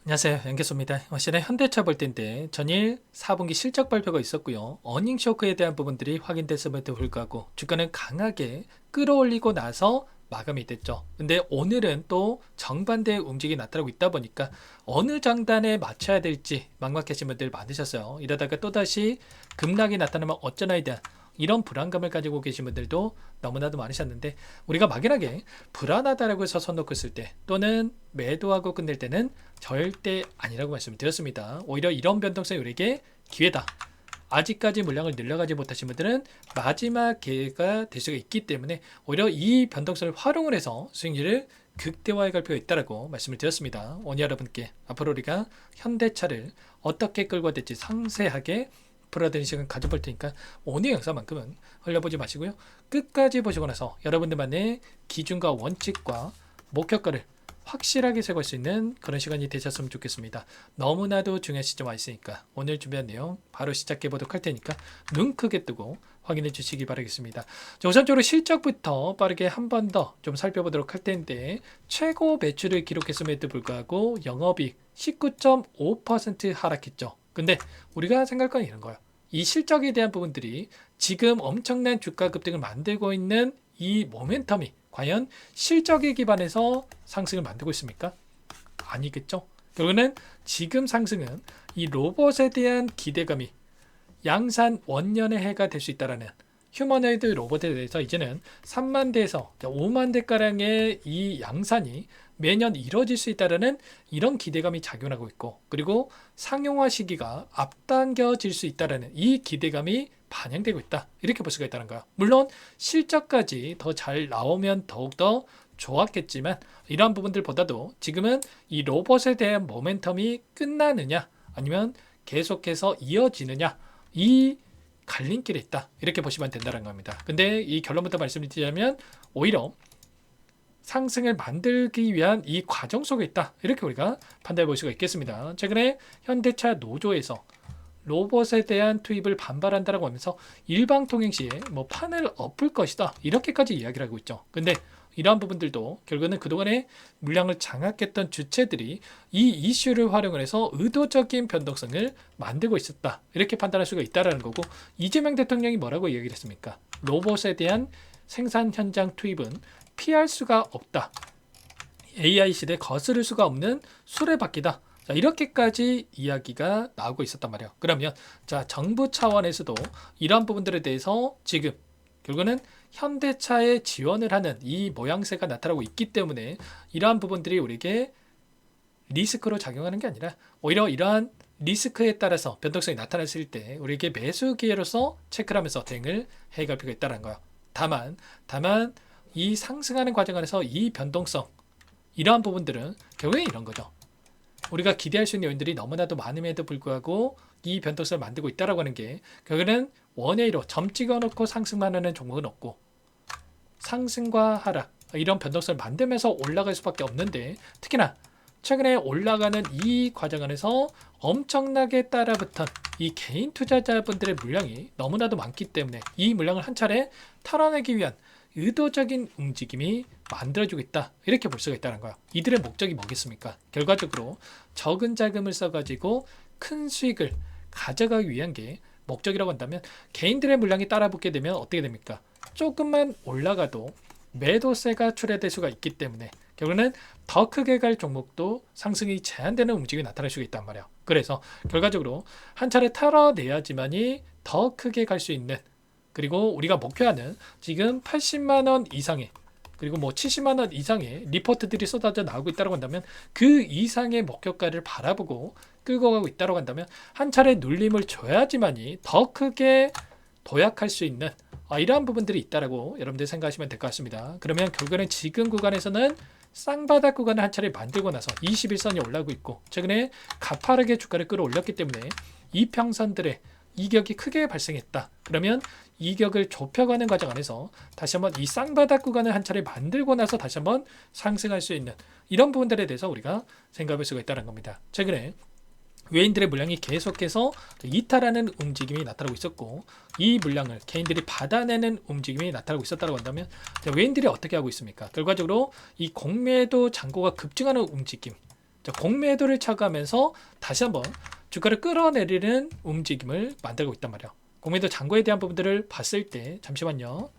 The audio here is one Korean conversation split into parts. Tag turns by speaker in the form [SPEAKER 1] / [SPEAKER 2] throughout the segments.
[SPEAKER 1] 안녕하세요. 연결소입니다. 시내 현대차 볼 때인데 전일 4분기 실적 발표가 있었고요. 어닝 쇼크에 대한 부분들이 확인됐음에도 불구하고 주가는 강하게 끌어올리고 나서 마감이 됐죠. 근데 오늘은 또 정반대의 움직임이 나타나고 있다 보니까 어느 장단에 맞춰야 될지 막막하신 분들 많으셨어요. 이러다가 또다시 급락이 나타나면 어쩌나에 대한 이런 불안감을 가지고 계신 분들도 너무나도 많으셨는데, 우리가 막연하게 불안하다라고 해서 손 놓고 있을 때 또는 매도하고 끝낼 때는 절대 아니라고 말씀을 드렸습니다. 오히려 이런 변동성이 우리에게 기회다. 아직까지 물량을 늘려가지 못하신 분들은 마지막 기회가 될 수가 있기 때문에 오히려 이 변동성을 활용을 해서 수익률을 극대화해 갈 필요가 있다고 말씀을 드렸습니다. 오늘 여러분께 앞으로 우리가 현대차를 어떻게 끌고 될지 상세하게 풀어드리는 시간 가져볼 테니까 오늘 영상만큼은 흘려보지 마시고요. 끝까지 보시고 나서 여러분들만의 기준과 원칙과 목표가를 확실하게 세울 수 있는 그런 시간이 되셨으면 좋겠습니다. 너무나도 중요한 시점 와 있으니까 오늘 준비한 내용 바로 시작해 보도록 할 테니까 눈 크게 뜨고 확인해 주시기 바라겠습니다. 자, 우선적으로 실적부터 빠르게 한 번 더 좀 살펴보도록 할 텐데, 최고 매출을 기록했음에도 불구하고 영업이익 19.5% 하락했죠. 근데 우리가 생각할 건 이런 거예요. 이 실적에 대한 부분들이 지금 엄청난 주가 급등을 만들고 있는 이 모멘텀이 과연 실적에 기반해서 상승을 만들고 있습니까? 아니겠죠. 결국은 지금 상승은 이 로봇에 대한 기대감이 양산 원년의 해가 될 수 있다라는, 휴머노이드 로봇에 대해서 이제는 3만 대에서 5만 대가량의 이 양산이 매년 이뤄질 수 있다는 이런 기대감이 작용하고 있고, 그리고 상용화 시기가 앞당겨질 수 있다는 이 기대감이 반영되고 있다, 이렇게 볼 수가 있다는 거야. 물론 실적까지 더 잘 나오면 더욱더 좋았겠지만 이러한 부분들보다도 지금은 이 로봇에 대한 모멘텀이 끝나느냐 아니면 계속해서 이어지느냐, 이 갈림길에 있다, 이렇게 보시면 된다는 겁니다. 근데 이 결론부터 말씀드리자면 오히려 상승을 만들기 위한 이 과정 속에 있다, 이렇게 우리가 판단해 볼 수가 있겠습니다. 최근에 현대차 노조에서 로봇에 대한 투입을 반발한다라고 하면서 일방통행 시에 판을 엎을 것이다, 이렇게까지 이야기를 하고 있죠. 근데 이러한 부분들도 결국은 그동안에 물량을 장악했던 주체들이 이 이슈를 활용을 해서 의도적인 변동성을 만들고 있었다, 이렇게 판단할 수가 있다는 거고, 이재명 대통령이 뭐라고 이야기를 했습니까? 로봇에 대한 생산 현장 투입은 피할 수가 없다. AI 시대 거스를 수가 없는 수레바퀴다. 자, 이렇게까지 이야기가 나오고 있었단 말이에요. 그러면 자, 정부 차원에서도 이러한 부분들에 대해서 지금 결국은 현대차에 지원을 하는 이 모양새가 나타나고 있기 때문에 이러한 부분들이 우리에게 리스크로 작용하는 게 아니라 오히려 이러한 리스크에 따라서 변동성이 나타났을 때 우리에게 매수 기회로서 체크를 하면서 대응을 해갈 필요가 있다는 거예요. 다만 이 상승하는 과정 안에서 이 변동성, 이러한 부분들은 결국에 이런 거죠. 우리가 기대할 수 있는 요인들이 너무나도 많음에도 불구하고 이 변동성을 만들고 있다라고 하는 게, 결국에는 원웨이로 점 찍어놓고 상승만 하는 종목은 없고 상승과 하락, 이런 변동성을 만들면서 올라갈 수밖에 없는데, 특히나 최근에 올라가는 이 과정 안에서 엄청나게 따라붙은 이 개인 투자자분들의 물량이 너무나도 많기 때문에 이 물량을 한 차례 털어내기 위한 의도적인 움직임이 만들어지고 있다, 이렇게 볼 수가 있다는 거야. 이들의 목적이 뭐겠습니까? 결과적으로 적은 자금을 써가지고 큰 수익을 가져가기 위한 게 목적이라고 한다면, 개인들의 물량이 따라붙게 되면 어떻게 됩니까? 조금만 올라가도 매도세가 출해될 수가 있기 때문에 결국은 더 크게 갈 종목도 상승이 제한되는 움직임이 나타날 수가 있단 말이야. 그래서 결과적으로 한 차례 털어내야지만이 더 크게 갈 수 있는, 그리고 우리가 목표하는 지금 80만원 이상의, 그리고 70만원 이상의 리포트들이 쏟아져 나오고 있다고 한다면 그 이상의 목표가를 바라보고 끌고 가고 있다고 한다면 한 차례 눌림을 줘야지만이 더 크게 도약할 수 있는 이러한 부분들이 있다라고 여러분들 생각하시면 될 것 같습니다. 그러면 결국에는 지금 구간에서는 쌍바닥 구간을 한 차례 만들고 나서 21선이 올라오고 있고, 최근에 가파르게 주가를 끌어올렸기 때문에 이평선들의 이격이 크게 발생했다. 그러면 이격을 좁혀가는 과정 안에서 다시 한번 이 쌍바닥 구간을 한 차례 만들고 나서 다시 한번 상승할 수 있는 이런 부분들에 대해서 우리가 생각할 수가 있다는 겁니다. 최근에 외인들의 물량이 계속해서 이탈하는 움직임이 나타나고 있었고, 이 물량을 개인들이 받아내는 움직임이 나타나고 있었다고 한다면 외인들이 어떻게 하고 있습니까? 결과적으로 이 공매도 잔고가 급증하는 움직임, 자, 공매도를 차감하면서 다시 한번 주가를 끌어내리는 움직임을 만들고 있단 말이에요. 공매도 잔고에 대한 부분들을 봤을 때 잠시만요.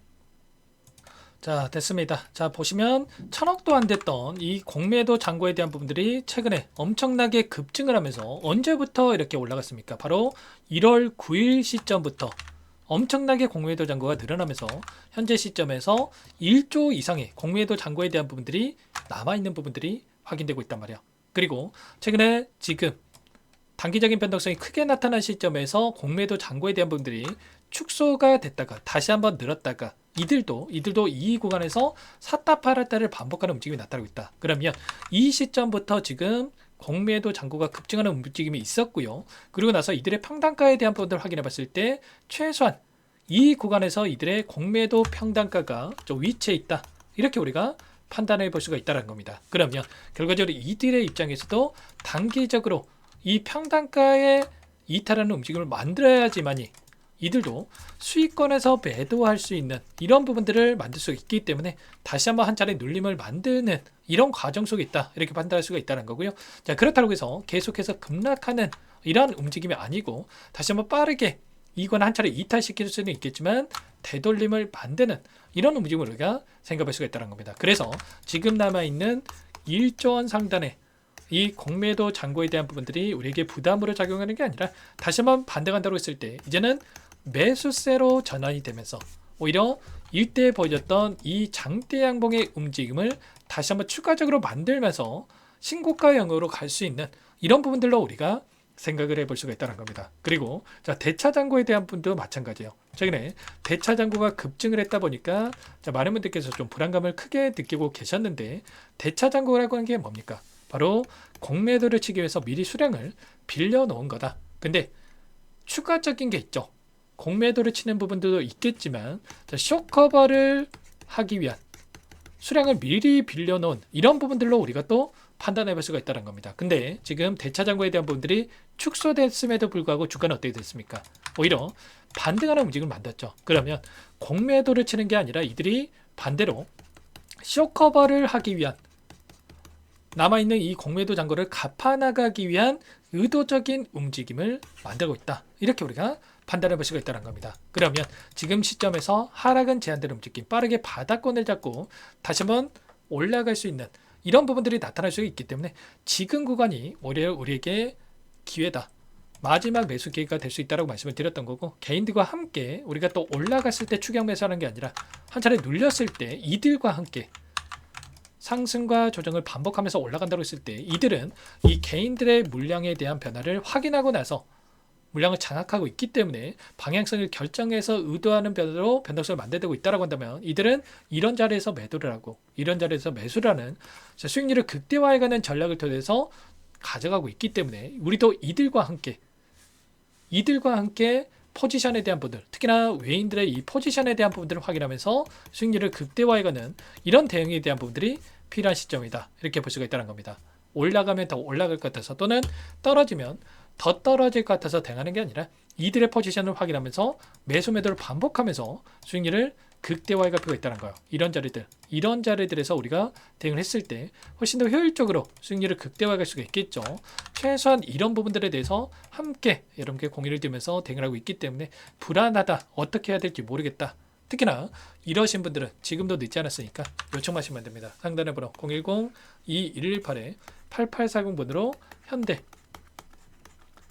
[SPEAKER 1] 자, 됐습니다. 자, 보시면 1000억도 안 됐던 이 공매도 잔고에 대한 부분들이 최근에 엄청나게 급증을 하면서 언제부터 이렇게 올라갔습니까? 바로 1월 9일 시점부터 엄청나게 공매도 잔고가 늘어나면서 현재 시점에서 1조 이상의 공매도 잔고에 대한 부분들이 남아있는 부분들이 확인되고 있단 말이에요. 그리고 최근에 지금 단기적인 변동성이 크게 나타난 시점에서 공매도 잔고에 대한 부분들이 축소가 됐다가 다시 한번 늘었다가 이들도 이 구간에서 샀다 팔았다를 반복하는 움직임이 나타나고 있다. 그러면 이 시점부터 지금 공매도 잔고가 급증하는 움직임이 있었고요. 그리고 나서 이들의 평단가에 대한 부분들을 확인해 봤을 때 최소한 이 구간에서 이들의 공매도 평단가가 좀 위치해 있다. 이렇게 우리가 판단해 볼 수가 있다는 겁니다. 그러면 결과적으로 이들의 입장에서도 단기적으로 이 평단가에 이탈하는 움직임을 만들어야지만이 이들도 수익권에서 매도할 수 있는 이런 부분들을 만들 수 있기 때문에 다시 한번 한 차례 눌림을 만드는 이런 과정 속에 있다. 이렇게 판단할 수가 있다는 거고요. 자, 그렇다고 해서 계속해서 급락하는 이런 움직임이 아니고 다시 한번 빠르게 이건 한 차례 이탈시킬 수는 있겠지만 되돌림을 만드는 이런 움직임을 우리가 생각할 수가 있다는 겁니다. 그래서 지금 남아있는 1조 원 상단의 이 공매도 잔고에 대한 부분들이 우리에게 부담으로 작용하는 게 아니라 다시 한번 반등한다고 했을 때 이제는 매수세로 전환이 되면서 오히려 일대에 보여줬던 이 장대 양봉의 움직임을 다시 한번 추가적으로 만들면서 신고가 영역으로 갈 수 있는 이런 부분들로 우리가 생각을 해볼 수가 있다는 겁니다. 그리고 자, 대차 잔고에 대한 부분도 마찬가지예요. 최근에 대차 잔고가 급증을 했다 보니까 자, 많은 분들께서 좀 불안감을 크게 느끼고 계셨는데 대차 잔고라고 하는 게 뭡니까? 바로 공매도를 치기 위해서 미리 수량을 빌려 놓은 거다. 근데 추가적인 게 있죠. 공매도를 치는 부분도 있겠지만 숏커버를 하기 위한 수량을 미리 빌려 놓은 이런 부분들로 우리가 또 판단해 볼 수가 있다는 겁니다. 근데 지금 대차 잔고에 대한 부분들이 축소됐음에도 불구하고 주가는 어떻게 됐습니까? 오히려 반등하는 움직임을 만들었죠. 그러면 공매도를 치는 게 아니라 이들이 반대로 숏커버를 하기 위한 남아있는 이 공매도 잔고를 갚아나가기 위한 의도적인 움직임을 만들고 있다. 이렇게 우리가 판단해 볼 수가 있다는 겁니다. 그러면 지금 시점에서 하락은 제한되는 움직임, 빠르게 바닥권을 잡고 다시 한번 올라갈 수 있는 이런 부분들이 나타날 수 있기 때문에 지금 구간이 오히려 우리에게 기회다. 마지막 매수 기회가 될 수 있다고 말씀을 드렸던 거고 개인들과 함께 우리가 또 올라갔을 때 추격 매수하는 게 아니라 한 차례 눌렸을 때 이들과 함께 상승과 조정을 반복하면서 올라간다고 했을 때 이들은 이 개인들의 물량에 대한 변화를 확인하고 나서 물량을 장악하고 있기 때문에 방향성을 결정해서 의도하는 변화로 변동성을 만들고 있다고 한다면 이들은 이런 자리에서 매도를 하고 이런 자리에서 매수를 하는 수익률을 극대화해가는 전략을 통해서 가져가고 있기 때문에 우리도 이들과 함께 포지션에 대한 부분들, 특히나 외인들의 이 포지션에 대한 부분들을 확인하면서 수익률을 극대화해가는 이런 대응에 대한 부분들이 필요한 시점이다. 이렇게 볼 수가 있다는 겁니다. 올라가면 더 올라갈 것 같아서 또는 떨어지면 더 떨어질 것 같아서 대응하는 게 아니라 이들의 포지션을 확인하면서 매수 매도를 반복하면서 수익률을 극대화해갈 필요가 있다는 거예요. 이런 자리들에서 우리가 대응을 했을 때 훨씬 더 효율적으로 수익률을 극대화할 수가 있겠죠. 최소한 이런 부분들에 대해서 함께 여러분께 공유를 드리면서 대응을 하고 있기 때문에 불안하다, 어떻게 해야 될지 모르겠다. 특히나 이러신 분들은 지금도 늦지 않았으니까 요청하시면 됩니다. 상단의 번호 010-2118-8840번으로 현대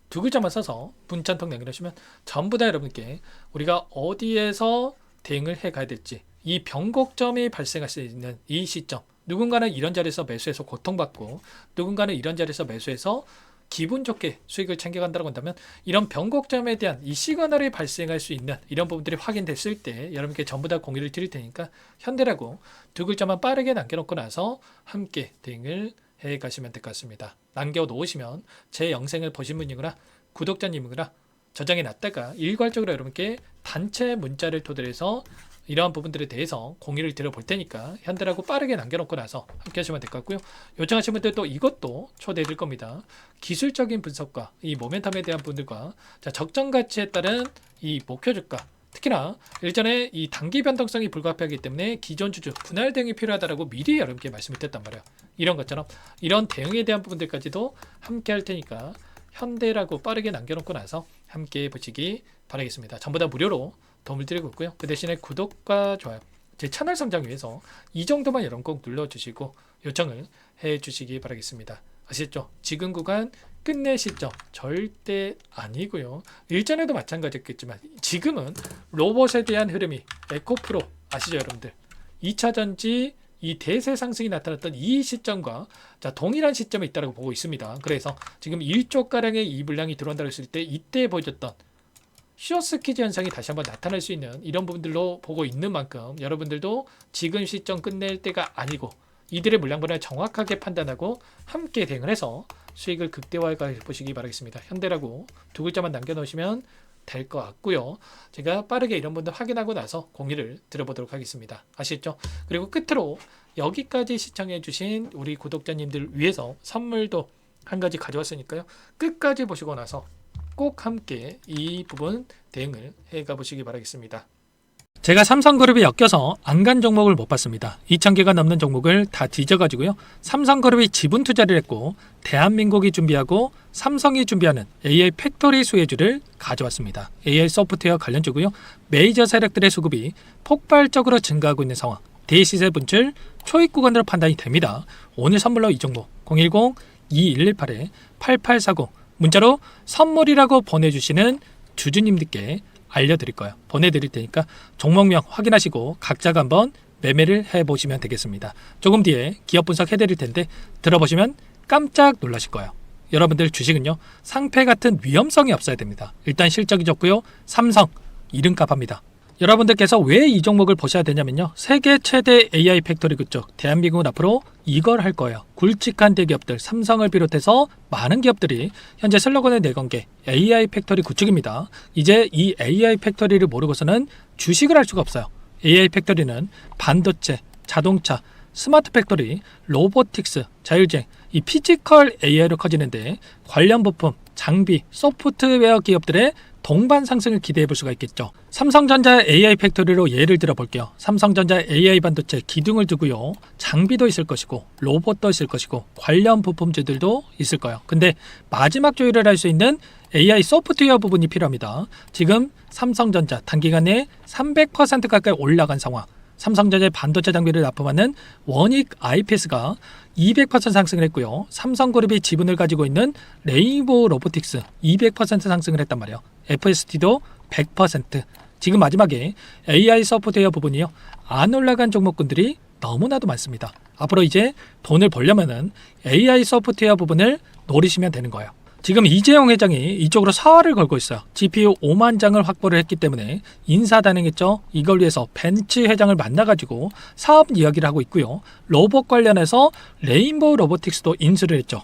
[SPEAKER 1] 두 글자만 써서 문자통 남겨주시면 전부 다 여러분께 우리가 어디에서 대응을 해 가야 될지, 이 변곡점이 발생할 수 있는 이 시점, 누군가는 이런 자리에서 매수해서 고통받고 누군가는 이런 자리에서 매수해서 기분 좋게 수익을 챙겨간다고 한다면 이런 변곡점에 대한 이 시그널이 발생할 수 있는 이런 부분들이 확인됐을 때 여러분께 전부 다 공유를 드릴 테니까 현대라고 두 글자만 빠르게 남겨놓고 나서 함께 대응을 해 가시면 될 것 같습니다. 남겨놓으시면 제 영상을 보신 분이거나 구독자님이거나 저장해 놨다가 일괄적으로 여러분께 단체 문자를 토대로 해서 이러한 부분들에 대해서 공유를 드려볼 테니까 현대라고 빠르게 남겨놓고 나서 함께 하시면 될 것 같고요. 요청하신 분들 또 이것도 초대해 드릴 겁니다. 기술적인 분석과 이 모멘텀에 대한 부분들과 자, 적정 가치에 따른 이 목표 주가, 특히나 일전에 이 단기 변동성이 불가피하기 때문에 기존 주주 분할 대응이 필요하다라고 미리 여러분께 말씀을 드렸단 말이에요. 이런 것처럼 이런 대응에 대한 부분들까지도 함께 할 테니까 현대라고 빠르게 남겨놓고 나서 함께 보시기 바라겠습니다. 전부 다 무료로 도움을 드리고 있고요. 그 대신에 구독과 좋아요, 제 채널 성장 위해서 이 정도만 여러분 꼭 눌러주시고 요청을 해주시기 바라겠습니다. 아시겠죠? 지금 구간 끝낼 시점 절대 아니고요. 일전에도 마찬가지였겠지만 지금은 로봇에 대한 흐름이 에코프로 아시죠 여러분들? 2차전지 이 대세 상승이 나타났던 이 시점과 동일한 시점에 있다고 보고 있습니다. 그래서 지금 1조가량의 이 물량이 들어온다고 했을 때 이때 보여줬던 숏스퀴즈 현상이 다시 한번 나타날 수 있는 이런 부분들로 보고 있는 만큼 여러분들도 지금 시점 끝낼 때가 아니고 이들의 물량 분할을 정확하게 판단하고 함께 대응을 해서 수익을 극대화해 보시기 바라겠습니다. 현대라고 두 글자만 남겨놓으시면 될 것 같고요. 제가 빠르게 이런 분들 확인하고 나서 공유를 드려보도록 하겠습니다. 아시겠죠? 그리고 끝으로 여기까지 시청해 주신 우리 구독자님들 위해서 선물도 한 가지 가져왔으니까요. 끝까지 보시고 나서 꼭 함께 이 부분 대응을 해가 보시기 바라겠습니다. 제가 삼성그룹이 엮여서 안 간 종목을 못 봤습니다. 2,000개가 넘는 종목을 다 뒤져가지고요. 삼성그룹이 지분 투자를 했고 대한민국이 준비하고 삼성이 준비하는 AI 팩토리 수혜주를 가져왔습니다. AI 소프트웨어 관련주고요. 메이저 세력들의 수급이 폭발적으로 증가하고 있는 상황. 대시세 분출 초입 구간으로 판단이 됩니다. 오늘 선물로 이 종목 010-2118-8840 문자로 선물이라고 보내주시는 주주님들께 알려드릴 거예요. 보내드릴 테니까 종목명 확인하시고 각자가 한번 매매를 해보시면 되겠습니다. 조금 뒤에 기업 분석 해드릴 텐데 들어보시면 깜짝 놀라실 거예요. 여러분들 주식은요 상패 같은 위험성이 없어야 됩니다. 일단 실적이 좋고요. 삼성 이름값 합니다. 여러분들께서 왜 이 종목을 보셔야 되냐면요. 세계 최대 AI 팩토리 그쪽 대한민국은 앞으로 이걸 할 거예요. 굵직한 대기업들 삼성을 비롯해서 많은 기업들이 현재 슬로건을 내건 게 AI 팩토리 구축입니다. 이제 이 AI 팩토리를 모르고서는 주식을 할 수가 없어요. AI 팩토리는 반도체, 자동차, 스마트 팩토리, 로보틱스, 자율주행, 이 피지컬 AI로 커지는데 관련 부품, 장비, 소프트웨어 기업들의 동반 상승을 기대해 볼 수가 있겠죠. 삼성전자 AI 팩토리로 예를 들어 볼게요. 삼성전자 AI 반도체 기둥을 두고요. 장비도 있을 것이고 로봇도 있을 것이고 관련 부품주들도 있을 거예요. 근데 마지막 조율을 할 수 있는 AI 소프트웨어 부분이 필요합니다. 지금 삼성전자 단기간에 300% 가까이 올라간 상황. 삼성전자의 반도체 장비를 납품하는 원익 IPS가 200% 상승을 했고요. 삼성그룹이 지분을 가지고 있는 레인보우 로보틱스 200% 상승을 했단 말이에요. FST도 100%. 지금 마지막에 AI 소프트웨어 부분이요. 안 올라간 종목군들이 너무나도 많습니다. 앞으로 이제 돈을 벌려면은 AI 소프트웨어 부분을 노리시면 되는 거예요. 지금 이재용 회장이 이쪽으로 사활을 걸고 있어요. GPU 5만 장을 확보를 했기 때문에 인사단행했죠. 이걸 위해서 벤츠 회장을 만나가지고 사업 이야기를 하고 있고요. 로봇 관련해서 레인보우 로보틱스도 인수를 했죠.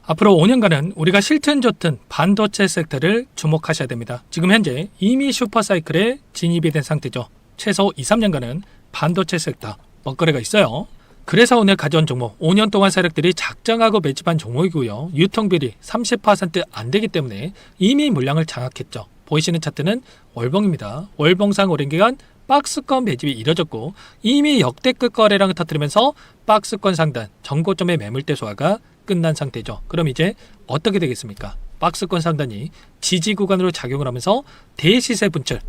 [SPEAKER 1] 앞으로 5년간은 우리가 싫든 좋든 반도체 섹터를 주목하셔야 됩니다. 지금 현재 이미 슈퍼사이클에 진입이 된 상태죠. 최소 2, 3년간은 반도체 섹터 먹거리가 있어요. 그래서 오늘 가져온 종목 5년 동안 세력들이 작정하고 매집한 종목이고요. 유통비율이 30% 안 되기 때문에 이미 물량을 장악했죠. 보이시는 차트는 월봉입니다. 월봉상 오랜 기간 박스권 매집이 이뤄졌고 이미 역대급 거래량을 터뜨리면서 박스권 상단 전고점의 매물대 소화가 끝난 상태죠. 그럼 이제 어떻게 되겠습니까? 박스권 상단이 지지 구간으로 작용을 하면서 대시세 분출.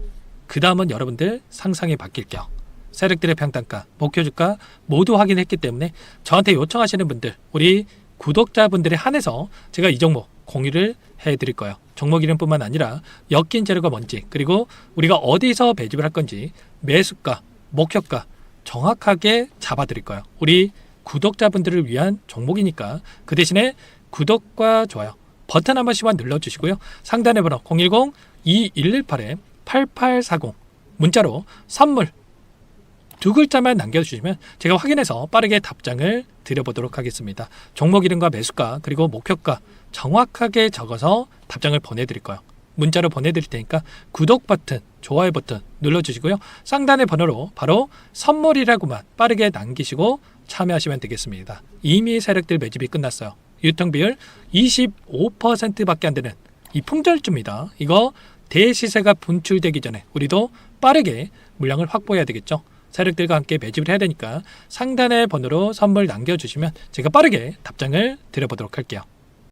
[SPEAKER 1] 그 다음은 여러분들 상상에 바뀔게요. 세력들의 평단가, 목표주가 모두 확인했기 때문에 저한테 요청하시는 분들, 우리 구독자분들에 한해서 제가 이 종목 공유를 해드릴 거예요. 종목 이름뿐만 아니라 엮인 재료가 뭔지, 그리고 우리가 어디서 매집을 할 건지 매수가, 목표가 정확하게 잡아드릴 거예요. 우리 구독자분들을 위한 종목이니까 그 대신에 구독과 좋아요 버튼 한 번씩만 눌러주시고요. 상단의 번호 010-2118-8840 문자로 선물 두 글자만 남겨주시면 제가 확인해서 빠르게 답장을 드려보도록 하겠습니다. 종목 이름과 매수가 그리고 목표가 정확하게 적어서 답장을 보내드릴 거예요. 문자로 보내드릴 테니까 구독 버튼, 좋아요 버튼 눌러주시고요. 상단의 번호로 바로 선물이라고만 빠르게 남기시고 참여하시면 되겠습니다. 이미 세력들 매집이 끝났어요. 유통비율 25%밖에 안 되는 이 품절주입니다. 이거 대시세가 분출되기 전에 우리도 빠르게 물량을 확보해야 되겠죠. 세력들과 함께 매집을 해야 되니까 상단의 번호로 선물 남겨주시면 제가 빠르게 답장을 드려보도록 할게요.